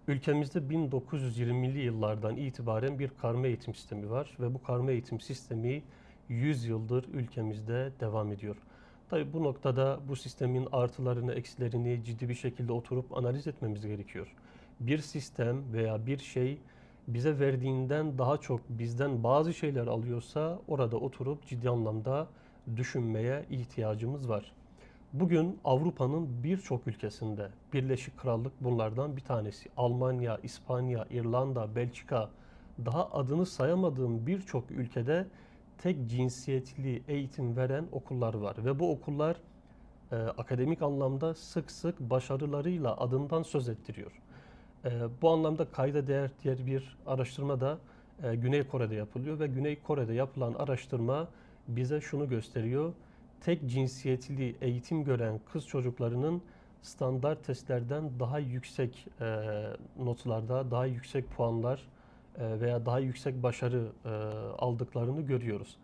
Ülkemizde 1920'li yıllardan itibaren bir karma eğitim sistemi var ve bu karma eğitim sistemi 100 yıldır ülkemizde devam ediyor. Tabii bu noktada bu sistemin artılarını, eksilerini ciddi bir şekilde oturup analiz etmemiz gerekiyor. Bir sistem veya bir şey bize verdiğinden daha çok bizden bazı şeyler alıyorsa orada oturup ciddi anlamda düşünmeye ihtiyacımız var. Bugün Avrupa'nın birçok ülkesinde, Birleşik Krallık bunlardan bir tanesi, Almanya, İspanya, İrlanda, Belçika, daha adını sayamadığım birçok ülkede tek cinsiyetli eğitim veren okullar var. Ve bu okullar akademik anlamda sık sık başarılarıyla adından söz ettiriyor. Bu anlamda kayda değer diğer bir araştırma da Güney Kore'de yapılıyor ve Güney Kore'de yapılan araştırma bize şunu gösteriyor. Tek cinsiyetli eğitim gören kız çocuklarının standart testlerden daha yüksek notlarda, daha yüksek puanlar veya daha yüksek başarı aldıklarını görüyoruz.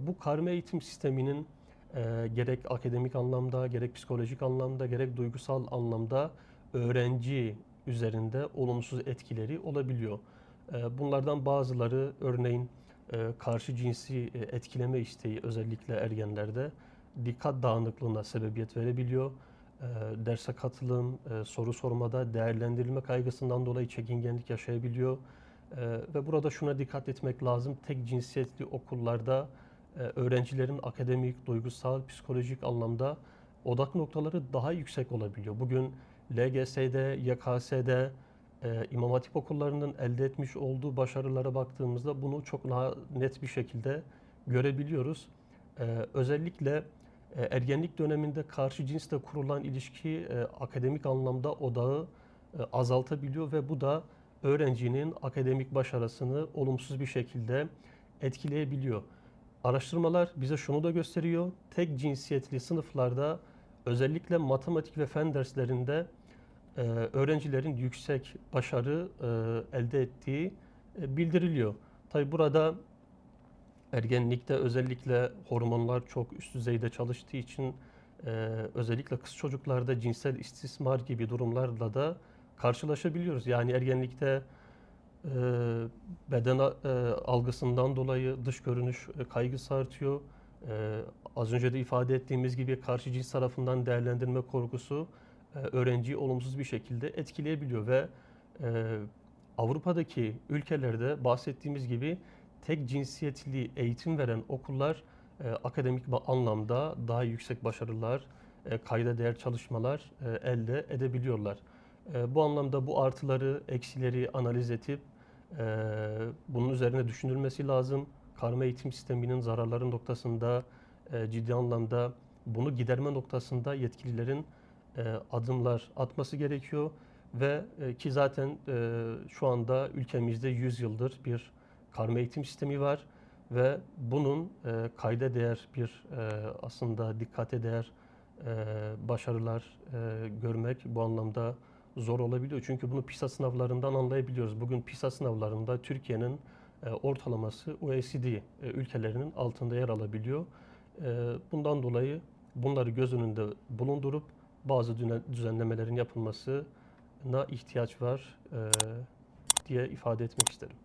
Bu karma eğitim sisteminin gerek akademik anlamda, gerek psikolojik anlamda, gerek duygusal anlamda öğrenci üzerinde olumsuz etkileri olabiliyor. Bunlardan bazıları örneğin karşı cinsi etkileme isteği özellikle ergenlerde dikkat dağınıklığına sebebiyet verebiliyor. Derse katılım, soru sormada değerlendirilme kaygısından dolayı çekingenlik yaşayabiliyor. Ve burada şuna dikkat etmek lazım. Tek cinsiyetli okullarda öğrencilerin akademik, duygusal, psikolojik anlamda odak noktaları daha yüksek olabiliyor. Bugün LGS'de, YKS'de, İmam Hatip okullarının elde etmiş olduğu başarılara baktığımızda bunu çok daha net bir şekilde görebiliyoruz. Özellikle ergenlik döneminde karşı cinsle kurulan ilişki akademik anlamda odağı azaltabiliyor ve bu da öğrencinin akademik başarısını olumsuz bir şekilde etkileyebiliyor. Araştırmalar bize şunu da gösteriyor. Tek cinsiyetli sınıflarda özellikle matematik ve fen derslerinde öğrencilerin yüksek başarı elde ettiği bildiriliyor. Tabi burada ergenlikte özellikle hormonlar çok üst düzeyde çalıştığı için özellikle kız çocuklarda cinsel istismar gibi durumlarla da karşılaşabiliyoruz. Yani ergenlikte e, beden algısından dolayı dış görünüş kaygısı artıyor. Az önce de ifade ettiğimiz gibi karşı cins tarafından değerlendirme korkusu öğrenciyi olumsuz bir şekilde etkileyebiliyor ve e, Avrupa'daki ülkelerde bahsettiğimiz gibi tek cinsiyetli eğitim veren okullar akademik anlamda daha yüksek başarılar, kayda değer çalışmalar elde edebiliyorlar. Bu anlamda bu artıları, eksileri analiz edip bunun üzerine düşünülmesi lazım. Karma eğitim sisteminin zararları noktasında ciddi anlamda bunu giderme noktasında yetkililerin adımlar atması gerekiyor ve ki zaten şu anda ülkemizde 100 yıldır bir karma eğitim sistemi var ve bunun kayda değer bir aslında dikkate değer başarılar görmek bu anlamda zor olabiliyor. Çünkü bunu PISA sınavlarından anlayabiliyoruz. Bugün PISA sınavlarında Türkiye'nin ortalaması OECD ülkelerinin altında yer alabiliyor. Bundan dolayı bunları göz önünde bulundurup bazı düzenlemelerin yapılmasına ihtiyaç var diye ifade etmek isterim.